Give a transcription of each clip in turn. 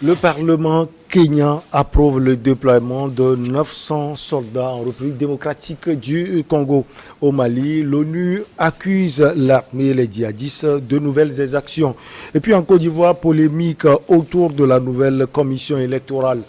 Le Parlement kenyan approuve le déploiement de 900 soldats en République démocratique du Congo. Au Mali, l'ONU accuse l'armée et les djihadistes de nouvelles exactions. Et puis en Côte d'Ivoire, polémique autour de la nouvelle commission électorale.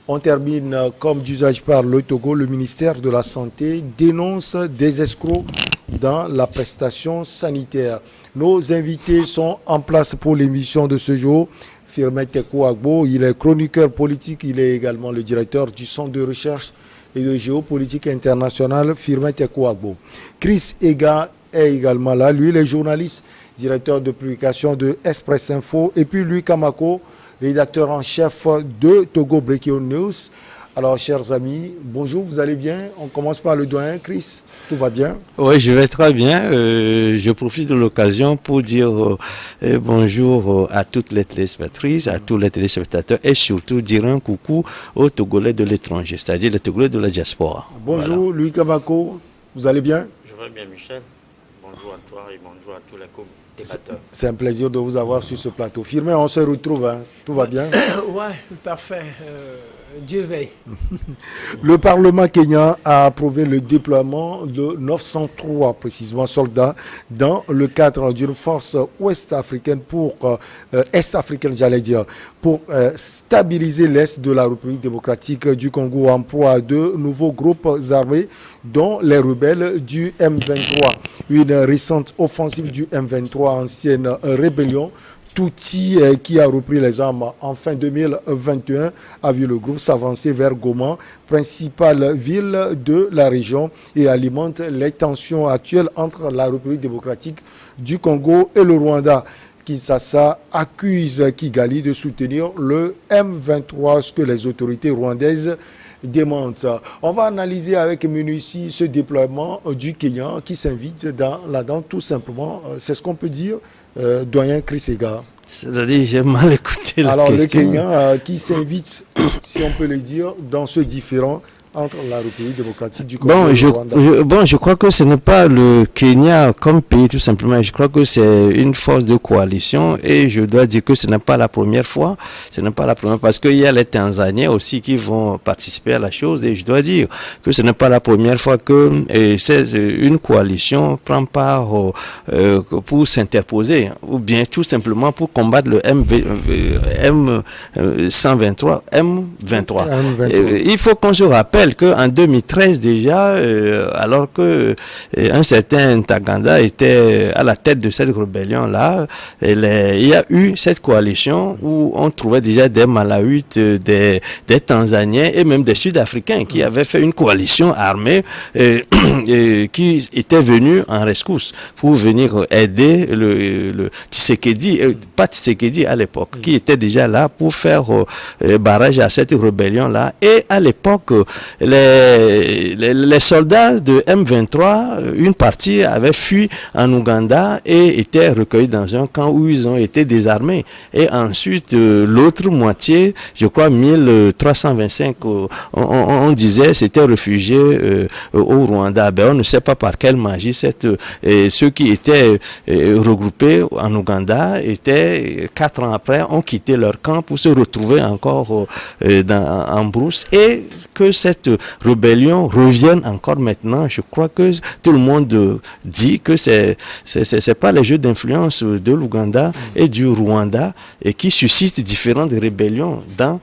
On termine comme d'usage par le Togo. Le ministère de la Santé dénonce des escrocs dans la prestation sanitaire. Nos invités sont en place pour l'émission de ce jour. Firmin Tekou Agbo, il est chroniqueur politique, il est également le directeur du Centre de recherche et de géopolitique internationale, Firmin Tekou Agbo. Chris Ega est également là, lui il est journaliste, directeur de publication de Express Info, et puis Louis Kamako, rédacteur en chef de Togo Breaking News. Alors chers amis, bonjour, vous allez bien? On commence par le doyen, Chris. Tout va bien? Oui, je vais très bien. Je profite de l'occasion pour dire bonjour à toutes les téléspectatrices, à tous les téléspectateurs et surtout dire un coucou aux Togolais de l'étranger, c'est-à-dire les Togolais de la diaspora. Bonjour, voilà. Louis Kamako, vous allez bien? Je vais bien, Michel. Bonjour à toi et bonjour à tous les co-débatteurs. C'est un plaisir de vous avoir sur ce plateau. Firmin, on se retrouve, hein. Tout va bien? Oui, parfait. Dieu veille. Le Parlement kenyan a approuvé le déploiement de 903 précisément soldats dans le cadre d'une force ouest-africaine pour stabiliser l'est de la République démocratique du Congo en proie à de nouveaux groupes armés dont les rebelles du M23. Une récente offensive du M23, ancienne rébellion, Touti, qui a repris les armes en fin 2021, a vu le groupe s'avancer vers Goma, principale ville de la région, et alimente les tensions actuelles entre la République démocratique du Congo et le Rwanda. Kinshasa accuse Kigali de soutenir le M23, ce que les autorités rwandaises démentent. On va analyser avec minutie ce déploiement du Kenya qui s'invite là-dedans, tout simplement. C'est ce qu'on peut dire. Doyen Chris Ega. C'est-à-dire, j'ai mal écouté la question. Alors, le Kenya qui s'invite, si on peut le dire, dans ce différend entre la République démocratique du Congo et le Rwanda. Je crois que ce n'est pas le Kenya comme pays, tout simplement. Je crois que c'est une force de coalition et je dois dire que ce n'est pas la première fois. Ce n'est pas la première parce qu'il y a les Tanzaniens aussi qui vont participer à la chose et je dois dire que ce n'est pas la première fois que une coalition prend part pour s'interposer ou bien tout simplement pour combattre le M123. Il faut qu'on se rappelle qu'en 2013 déjà, alors que un certain Ntaganda était à la tête de cette rébellion-là, il y a eu cette coalition où on trouvait déjà des Malawites, des Tanzaniens et même des Sud-Africains qui avaient fait une coalition armée qui était venue en rescousse pour venir aider le Tshisekedi, pas Tshisekedi à l'époque, qui était déjà là pour faire barrage à cette rébellion-là. Et à l'époque, les soldats de M23, une partie avait fui en Ouganda et étaient recueillis dans un camp où ils ont été désarmés. Et ensuite, l'autre moitié, je crois 1325, on disait, s'étaient réfugiés au Rwanda. Ben, on ne sait pas par quelle magie ceux qui étaient regroupés en Ouganda, 4 ans après, ont quitté leur camp pour se retrouver encore en brousse. Et que cette rébellion revienne encore maintenant, je crois que tout le monde dit que c'est pas les jeux d'influence de l'Ouganda et du Rwanda et qui suscitent différentes rébellions dans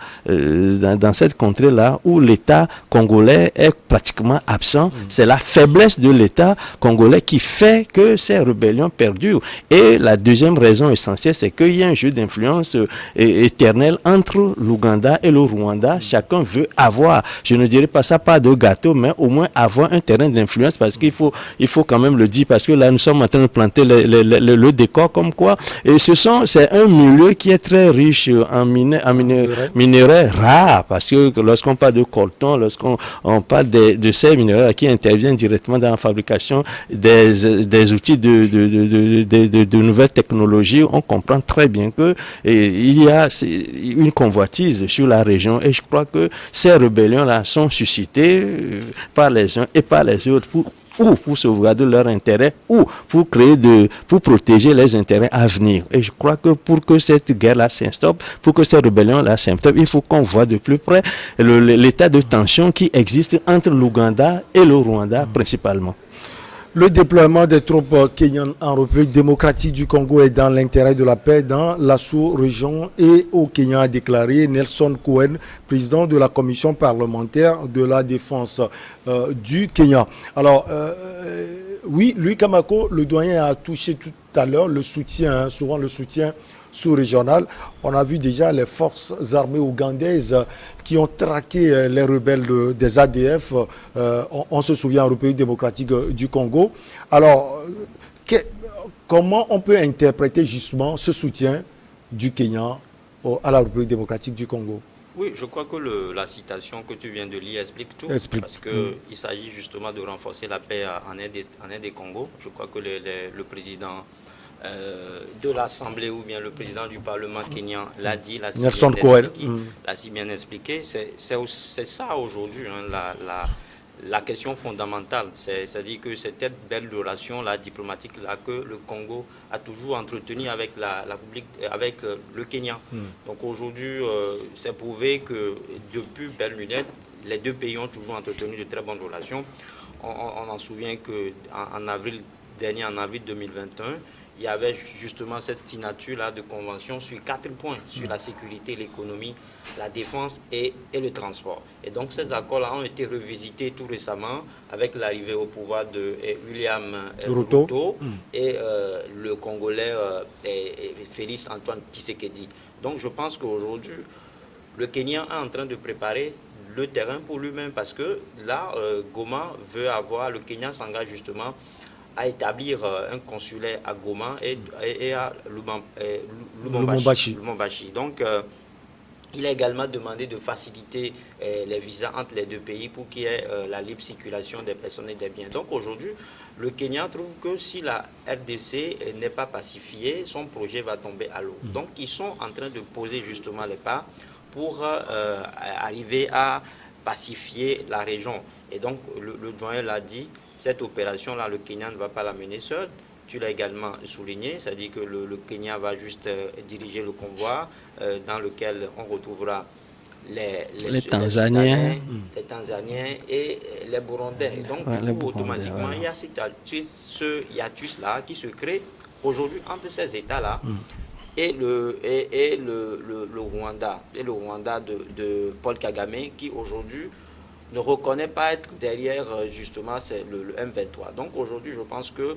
cette contrée-là où l'État congolais est pratiquement absent. C'est la faiblesse de l'État congolais qui fait que ces rébellions perdurent. Et la deuxième raison essentielle, c'est qu'il y a un jeu d'influence éternel entre l'Ouganda et le Rwanda. Chacun veut avoir, je ne dirais pas ça pas de gâteau, mais au moins avoir un terrain d'influence parce qu'il faut quand même le dire parce que là nous sommes en train de planter le décor comme quoi et c'est un milieu qui est très riche en minerais rares parce que lorsqu'on parle de coltan, lorsqu'on parle de ces minerais qui interviennent directement dans la fabrication des outils de nouvelles technologies, on comprend très bien que il y a une convoitise sur la région et je crois que ces rébellions là sont suscitées par les uns et par les autres pour ou pour sauvegarder leurs intérêts, ou pour protéger les intérêts à venir. Et je crois que pour que cette guerre-là s'instoppe, pour que cette rébellion-là s'instoppe, il faut qu'on voit de plus près l'état de tension qui existe entre l'Ouganda et le Rwanda principalement. Le déploiement des troupes kenyanes en République démocratique du Congo est dans l'intérêt de la paix dans la sous-région et au Kenya, a déclaré Nelson Cohen, président de la commission parlementaire de la défense du Kenya. Alors, oui, Louis Kamako, le doyen, a touché tout à l'heure le soutien, souvent le soutien sous-régional. On a vu déjà les forces armées ougandaises qui ont traqué les rebelles des ADF. On se souvient en République démocratique du Congo. Alors, comment on peut interpréter justement ce soutien du Kenya à la République démocratique du Congo? Oui, je crois que la citation que tu viens de lire explique tout. Parce qu'il s'agit justement de renforcer la paix en Inde et Congo. Je crois que le président de l'Assemblée ou bien le président du Parlement kenyan l'a dit, l'a si bien expliqué. C'est ça aujourd'hui, hein, la question fondamentale. C'est-à-dire que c'est cette belle relation diplomatique là que le Congo a toujours entretenue avec avec le Kenya. Donc aujourd'hui, c'est prouvé que depuis belle lunette, les deux pays ont toujours entretenu de très bonnes relations. On en souvient qu'en avril dernier, en avril 2021, il y avait justement cette signature-là de convention sur 4 points, sur la sécurité, l'économie, la défense et le transport. Et donc ces accords-là ont été revisités tout récemment avec l'arrivée au pouvoir de William Ruto et le Congolais Félix Antoine Tshisekedi. Donc je pense qu'aujourd'hui, le Kenya est en train de préparer le terrain pour lui-même parce que là, Goma veut le Kenya s'engage justement à établir un consulaire à Goma et à Lubumbashi. Donc, il a également demandé de faciliter les visas entre les deux pays pour qu'il y ait la libre circulation des personnes et des biens. Donc aujourd'hui, le Kenya trouve que si la RDC n'est pas pacifiée, son projet va tomber à l'eau. Donc ils sont en train de poser justement les pas pour arriver à pacifier la région. Et donc le doyen l'a dit, cette opération-là, le Kenya ne va pas la mener seul. Tu l'as également souligné, c'est-à-dire que le Kenya va juste diriger le convoi dans lequel on retrouvera les Tanzaniens et les Burundais. Et donc, automatiquement, il y a ce hiatus-là qui se crée aujourd'hui entre ces États-là et le Rwanda. Et le Rwanda de Paul Kagame qui aujourd'hui ne reconnaît pas être derrière justement le M23. Donc aujourd'hui, je pense que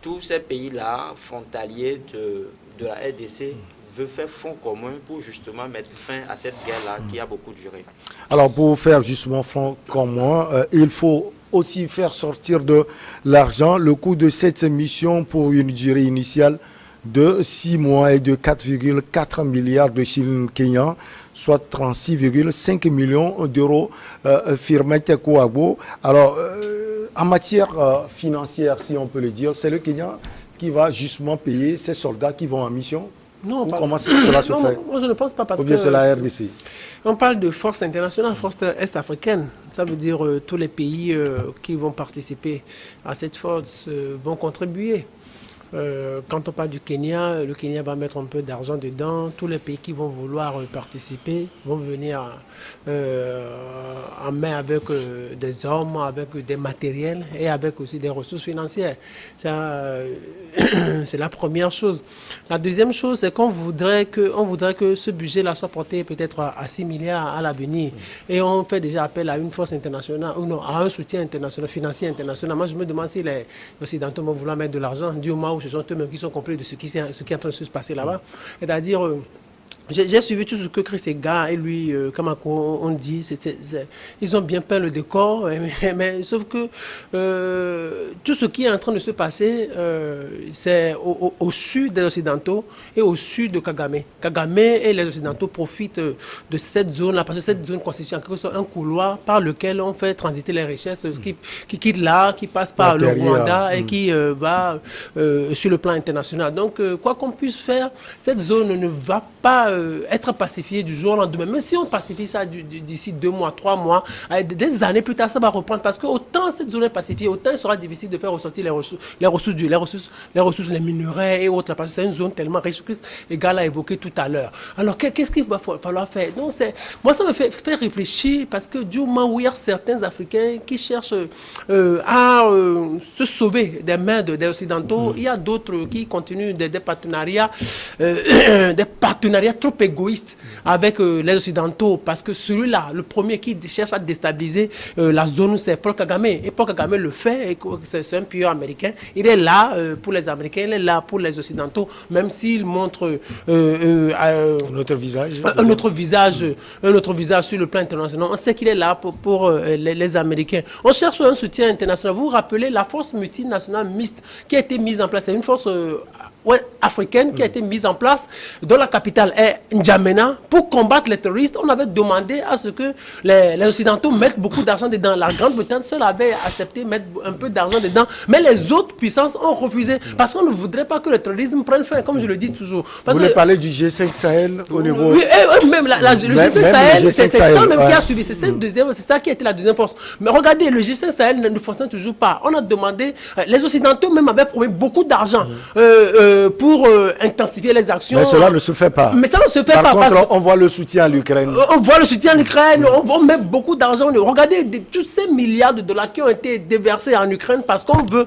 tous ces pays-là, frontaliers de la RDC, veulent faire front commun pour justement mettre fin à cette guerre-là qui a beaucoup duré. Alors pour faire justement front commun, il faut aussi faire sortir de l'argent. Le coût de cette mission pour une durée initiale de 6 mois et de 4,4 milliards de shillings kenyans, soit 36,5 millions d'euros, Firmete Kouabo. Alors, en matière financière, si on peut le dire, c'est le Kenya qui va justement payer ces soldats qui vont en mission? Non, comment cela se fait? Moi, je ne pense pas parce que... Ou bien c'est la RDC? On parle de force internationale, force est-africaine. Ça veut dire tous les pays qui vont participer à cette force vont contribuer. Quand on parle du Kenya, le Kenya va mettre un peu d'argent dedans. Tous les pays qui vont vouloir participer vont venir en main avec des hommes, avec des matériels et avec aussi des ressources financières. C'est la première chose. La deuxième chose, c'est qu'on voudrait que ce budget-là soit porté peut-être à 6 milliards à l'avenir. Et on fait déjà appel à une force internationale, ou non, à un soutien international, financier international. Moi, je me demande si les Occidentaux vont vouloir mettre de l'argent du moment où ce sont eux-mêmes qui sont compris de ce qui est en train de se passer là-bas. C'est-à-dire, j'ai suivi tout ce que Chris Ega et lui, comme on dit, ils ont bien peint le décor, mais sauf que tout ce qui est en train de se passer, c'est au sud des Occidentaux et au sud de Kagame. Kagame et les Occidentaux profitent de cette zone-là, parce que cette zone constitue en quelque sorte un couloir par lequel on fait transiter les richesses qui quittent là, qui passent par le Rwanda et qui va sur le plan international. Donc, quoi qu'on puisse faire, cette zone ne va pas être pacifié du jour au lendemain. Mais si on pacifie ça d'ici 2 mois, 3 mois, des années plus tard, ça va reprendre. Parce que autant cette zone est pacifiée, autant il sera difficile de faire ressortir les ressources, les minerais et autres. Parce que c'est une zone tellement riche, Égal a évoqué tout à l'heure. Alors, qu'est-ce qu'il va falloir faire? Donc, moi, ça me fait réfléchir parce que du moment où il y a certains Africains qui cherchent à se sauver des mains des Occidentaux, il y a d'autres qui continuent des partenariats trop égoïstes avec les Occidentaux, parce que celui-là, le premier qui cherche à déstabiliser la zone, c'est Paul Kagame. Et Paul Kagame le fait, c'est un pion américain. Il est là pour les Américains, il est là pour les Occidentaux, même s'il montre un autre visage sur le plan international. On sait qu'il est là pour les Américains. On cherche un soutien international. Vous vous rappelez la force multinationale mixte qui a été mise en place. C'est une force africaine qui a été mise en place dont la capitale est N'Djamena pour combattre les terroristes. On avait demandé à ce que les Occidentaux mettent beaucoup d'argent dedans. La Grande-Bretagne seule avait accepté de mettre un peu d'argent dedans, mais les autres puissances ont refusé parce qu'on ne voudrait pas que le terrorisme prenne fin, comme je le dis toujours. Vous voulez parler du G5 Sahel au niveau... Oui, même le G5 Sahel, c'est ça même qui a suivi. C'est ça qui a été la deuxième force. Mais regardez, le G5 Sahel ne fonctionne toujours pas. On a demandé, les Occidentaux même avaient promis beaucoup d'argent pour intensifier les actions. Mais cela ne se fait pas. Mais ça ne se fait Par pas. contre, on voit le soutien à l'Ukraine. On voit le soutien à l'Ukraine, on met beaucoup d'argent. Regardez tous ces milliards de dollars qui ont été déversés en Ukraine parce qu'on veut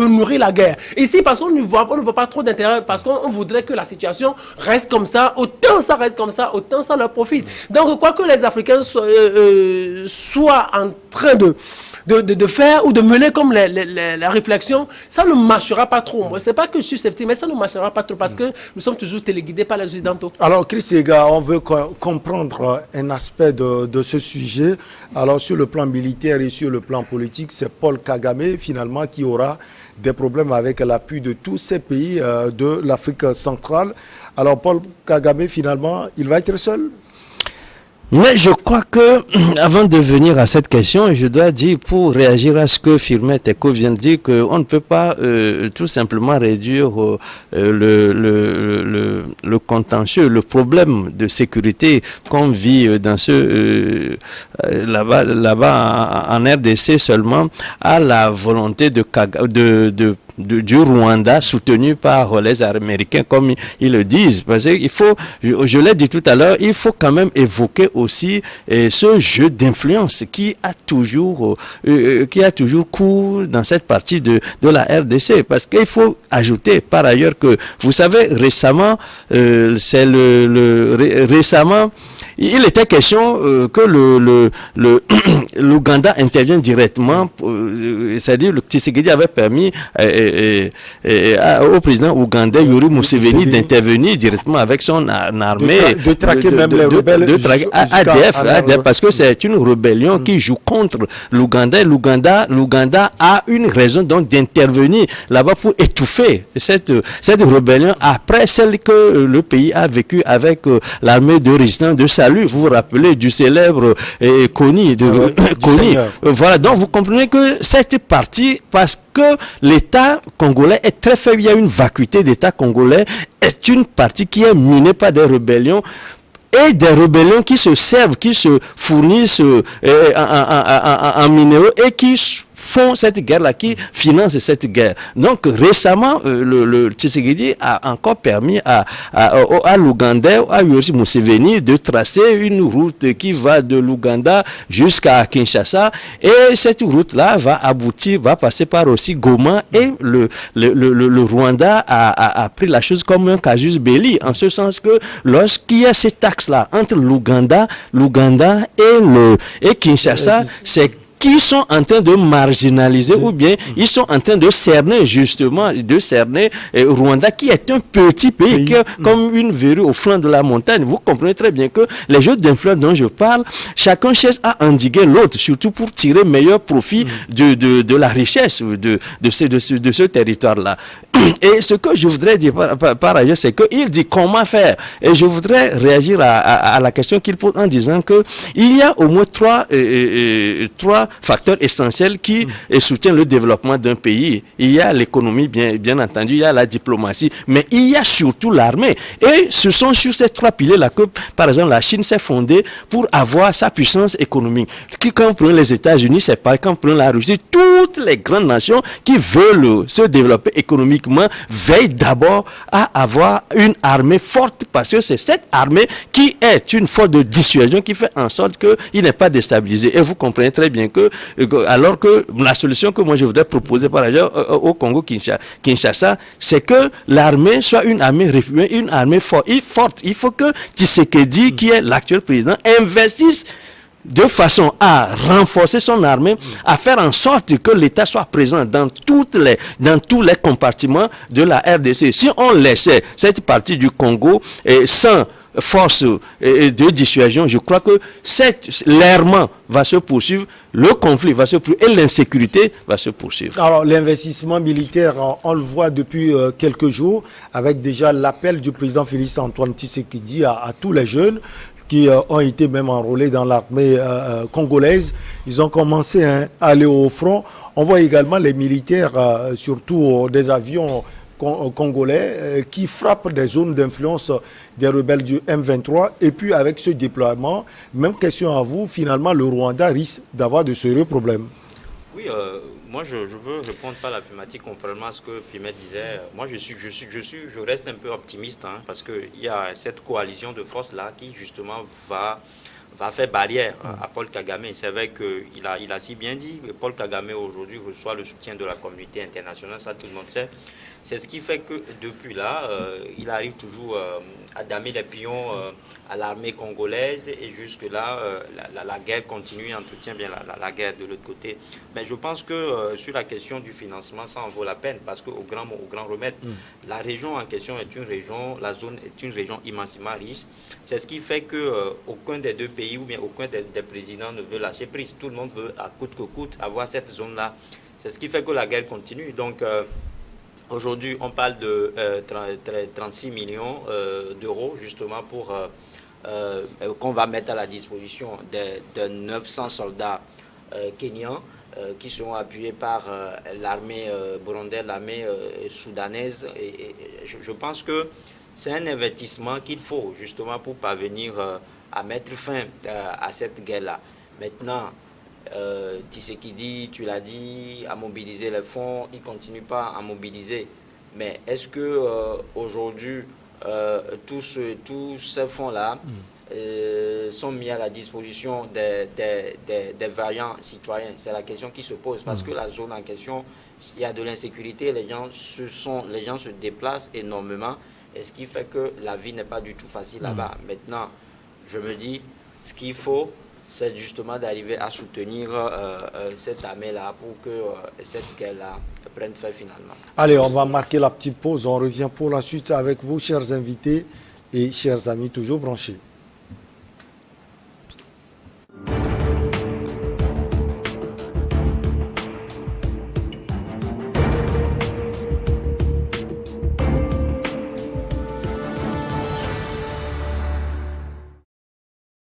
nourrir la guerre. Ici, parce qu'on ne voit pas trop d'intérêt, parce qu'on voudrait que la situation reste comme ça, autant ça reste comme ça, autant ça leur profite. Donc, quoi que les Africains soient en train de faire ou de mener comme la réflexion, ça ne marchera pas trop. Moi, c'est pas que je suis sceptique, mais ça ne marchera pas trop parce que nous sommes toujours téléguidés par les Occidentaux. Alors, Chris Ega, on veut comprendre un aspect de ce sujet. Alors, sur le plan militaire et sur le plan politique, c'est Paul Kagame, finalement, qui aura des problèmes avec l'appui de tous ces pays de l'Afrique centrale. Alors, Paul Kagame, finalement, il va être seul? Mais je crois que, avant de venir à cette question, je dois dire, pour réagir à ce que Firmin Teko vient de dire, qu'on ne peut pas tout simplement réduire le contentieux, le problème de sécurité qu'on vit dans là-bas en RDC seulement à la volonté du Rwanda soutenu par les Américains, comme ils le disent. Parce qu'il faut, je l'ai dit tout à l'heure, il faut quand même évoquer aussi ce jeu d'influence qui a toujours cours dans cette partie de la RDC. Parce qu'il faut ajouter par ailleurs que, vous savez, récemment, récemment, il était question que l'Ouganda intervienne directement, c'est-à-dire le Tshisekedi avait permis au président ougandais Yoweri Museveni d'intervenir directement avec son armée, de traquer même les rebelles, ADF, parce que c'est une rébellion qui joue contre l'Ouganda. L'Ouganda a une raison donc d'intervenir là-bas pour étouffer cette rébellion après celle que le pays a vécue avec l'armée de résistance de salut. Vous vous rappelez du célèbre Kony. Voilà, donc vous comprenez que cette partie, parce que l'État congolais est très faible, il y a une vacuité d'État congolais, est une partie qui est minée par des rébellions et des rébellions qui se servent, qui se fournissent en minéraux et qui font cette guerre-là, qui financent cette guerre. Donc récemment, le Tshisekedi a encore permis à l'Ougandais, à Yoweri Museveni, de tracer une route qui va de l'Ouganda jusqu'à Kinshasa, et cette route-là va passer par aussi Goma, et le Rwanda a pris la chose comme un casus belli, en ce sens que lorsqu'il y a cet axe-là entre l'Ouganda et Kinshasa, c'est qui sont en train de marginaliser ou bien ils sont en train de cerner Rwanda, qui est un petit pays qui est comme une verrue au flanc de la montagne. Vous comprenez très bien que les jeux d'influence dont je parle, chacun cherche à endiguer l'autre, surtout pour tirer meilleur profit de la richesse de ce territoire-là. Et ce que je voudrais dire par ailleurs, c'est qu'il dit comment faire. Et je voudrais réagir à la question qu'il pose en disant que il y a au moins trois facteurs essentiels qui soutiennent le développement d'un pays. Il y a l'économie, bien entendu, il y a la diplomatie, mais il y a surtout l'armée. Et ce sont sur ces trois piliers-là que, par exemple, la Chine s'est fondée pour avoir sa puissance économique. Quand on prend les États-Unis, c'est pareil. Quand on prend la Russie, toutes les grandes nations qui veulent se développer économiquement veillent d'abord à avoir une armée forte, parce que c'est cette armée qui est une force de dissuasion qui fait en sorte qu'il n'est pas déstabilisé. Et vous comprenez très bien que, alors que la solution que moi je voudrais proposer par ailleurs au Congo-Kinshasa, c'est que l'armée soit une armée républicaine, une armée forte. Il faut que Tshisekedi, qui est l'actuel président, investisse de façon à renforcer son armée, à faire en sorte que l'État soit présent dans tous les compartiments de la RDC. Si on laissait cette partie du Congo sans force de dissuasion, je crois que l'errement va se poursuivre, le conflit va se poursuivre et l'insécurité va se poursuivre. Alors l'investissement militaire, on le voit depuis quelques jours, avec déjà l'appel du président Félix Antoine Tshisekedi à tous les jeunes qui ont été même enrôlés dans l'armée congolaise. Ils ont commencé à aller au front. On voit également les militaires, surtout des avions congolais, qui frappent des zones d'influence des rebelles du M23. Et puis avec ce déploiement, même question à vous, finalement le Rwanda risque d'avoir de sérieux problèmes. Oui, moi je veux répondre par l'affirmative, contrairement à ce que Fimet disait. Moi je reste un peu optimiste, hein, parce qu'il y a cette coalition de forces là qui justement va faire barrière à Paul Kagame. C'est vrai qu'il a si bien dit que Paul Kagame aujourd'hui reçoit le soutien de la communauté internationale, ça tout le monde sait. C'est ce qui fait que depuis là, il arrive toujours à damer les pions à l'armée congolaise, et jusque-là, la guerre continue, il entretient bien la guerre de l'autre côté. Mais je pense que sur la question du financement, ça en vaut la peine, parce qu'au grand remède, la région en question est une région, la zone est une région immensément riche. C'est ce qui fait que aucun des deux pays ou bien aucun des présidents ne veut lâcher prise. Tout le monde veut à coûte que coûte avoir cette zone-là. C'est ce qui fait que la guerre continue. Donc, aujourd'hui, on parle de 36 millions d'euros justement pour qu'on va mettre à la disposition de 900 soldats kenyans qui seront appuyés par l'armée burundaise, l'armée soudanaise. Et je pense que c'est un investissement qu'il faut justement pour parvenir à mettre fin à cette guerre-là. Maintenant, Tshisekedi, tu l'as dit, a mobilisé les fonds, il ne continue pas à mobiliser. Mais est-ce que aujourd'hui, tous ces fonds-là sont mis à la disposition des variants citoyens? C'est la question qui se pose, parce que la zone en question, il y a de l'insécurité, les gens se déplacent énormément, et ce qui fait que la vie n'est pas du tout facile là-bas. Maintenant, je me dis, ce qu'il faut, c'est justement d'arriver à soutenir cette armée-là pour que cette guerre-là prenne fin finalement. Allez, on va marquer la petite pause. On revient pour la suite avec vous, chers invités et chers amis, toujours branchés.